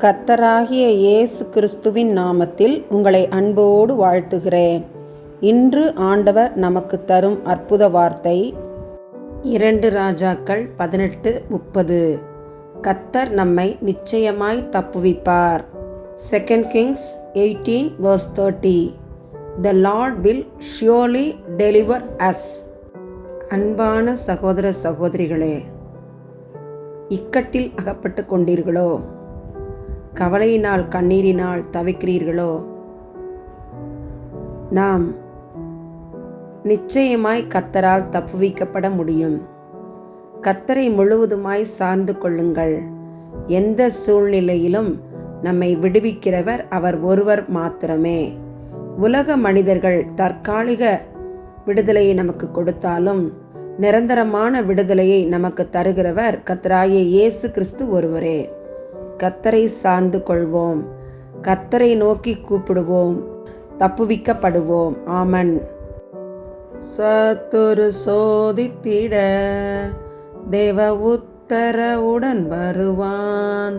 கர்த்தராகிய இயேசு கிறிஸ்துவின் நாமத்தில் உங்களை அன்போடு வாழ்த்துகிறேன். இன்று ஆண்டவர் நமக்கு தரும் அற்புத வார்த்தை 2 ராஜாக்கள் 18:30. கர்த்தர் நம்மை நிச்சயமாய் தப்புவிப்பார். 2 Kings 18:30. The Lord will surely deliver us. அன்பான சகோதர சகோதரிகளே, இக்கட்டில் அகப்பட்டு கொண்டீர்களோ? கவலையினால் கண்ணீரினால் தவிக்கிறீர்களோ? நாம் நிச்சயமாய் கர்த்தரால் தப்புவிக்கப்பட முடியும். கர்த்தரை முழுவதுமாய் சார்ந்து கொள்ளுங்கள். எந்த சூழ்நிலையிலும் நம்மை விடுவிக்கிறவர் அவர் ஒருவர் மாத்திரமே. உலக மனிதர்கள் தற்காலிக விடுதலையை நமக்கு கொடுத்தாலும் நிரந்தரமான விடுதலையை நமக்கு தருகிறவர் கர்த்தராகிய இயேசு கிறிஸ்து ஒருவரே. கர்த்தரை சார்ந்து கொள்வோம், கர்த்தரை நோக்கி கூப்பிடுவோம், தப்புவிக்கப்படுவோம். ஆமன். சத்துரு சோதித்திட தேவ உத்தரவுடன் வருவான்.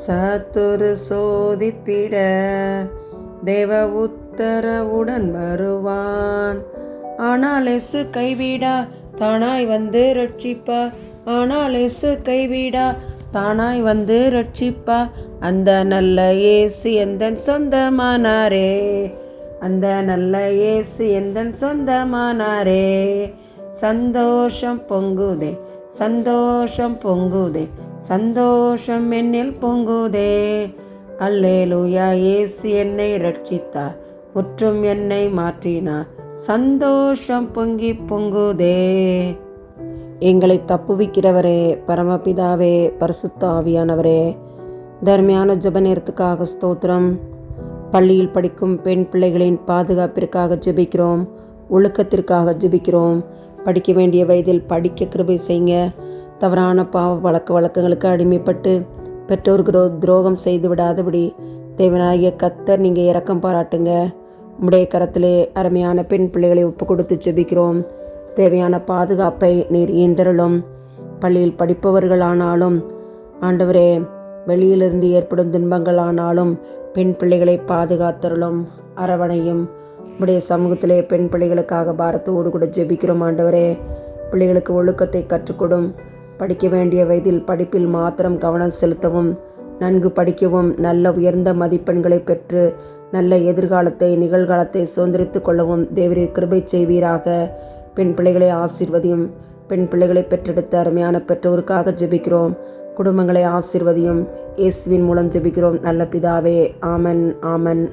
சத்துரு சோதித்திட தேவ உத்தரவுடன் வருவான். ஆனால் இயேசு கைவிடா, தானாய் வந்து ரட்சிப்பா. ஆனால் இயேசு கைவிடா, தானாய் வந்து ரட்சிப்பா. அந்த நல்ல இயேசு எந்தன் சொந்தமானாரே. அந்த நல்ல இயேசு எந்தன் சொந்தமானாரே. சந்தோஷம் பொங்குதே, சந்தோஷம் பொங்குதே, சந்தோஷம் என்னில் பொங்குதே. அல்லேலூயா, இயேசு என்னை ரட்சித்தார், முற்றும் என்னை மாற்றினார். சந்தோஷம் பொங்கி பொங்குதே. எங்களை தப்புவிக்கிறவரே, பரமபிதாவே, பரிசுத்த ஆவியானவரே, தர்மையான ஜெப நேரத்துக்காக ஸ்தோத்திரம். பள்ளியில் படிக்கும் பெண் பிள்ளைகளின் பாதுகாப்பிற்காக ஜெபிக்கிறோம், ஒழுக்கத்திற்காக ஜெபிக்கிறோம். படிக்க வேண்டிய வயதில் படிக்க கிருபை செய்யுங்க. தவறான பாவ வழக்கங்களுக்கு அடிமைப்பட்டு பெற்றோருக்கு துரோகம் செய்து விடாதபடி தேவனாகிய கர்த்தர் நீங்கள் இரக்கம் பாராட்டுங்க. உம்முடைய கரத்திலே அருமையான பெண் பிள்ளைகளை ஒப்பு கொடுத்து ஜெபிக்கிறோம். தேவையான பாதுகாப்பை நீர் ஈந்தருளும். பள்ளியில் படிப்பவர்களானாலும் ஆண்டவரே, வெளியிலிருந்து ஏற்படும் துன்பங்களானாலும் பெண் பிள்ளைகளை பாதுகாத்தருளும், அரவணையும். உடைய சமூகத்திலே பெண் பிள்ளைகளுக்காக பாரத்தோடு கூட ஜெபிக்கிறோம். ஆண்டவரே, பிள்ளைகளுக்கு ஒழுக்கத்தை கற்றுக்கொடும். படிக்க வேண்டிய வயதில் படிப்பில் மாத்திரம் கவனம் செலுத்தவும், நன்கு படிக்கவும், நல்ல உயர்ந்த மதிப்பெண்களை பெற்று நல்ல எதிர்காலத்தை நிகழ்காலத்தை சுதந்திரித்து கொள்ளவும் தேவரீர் கிருபை செய்வீராக. பெண் பிள்ளைகளை ஆசீர்வதியும். பெண் பிள்ளைகளை பெற்றெடுத்த அருமையான பெற்றோருக்காக ஜெபிக்கிறோம். குடும்பங்களை ஆசீர்வதியும். இயேசுவின் மூலம் ஜெபிக்கிறோம் நல்ல பிதாவே. ஆமன், ஆமன்.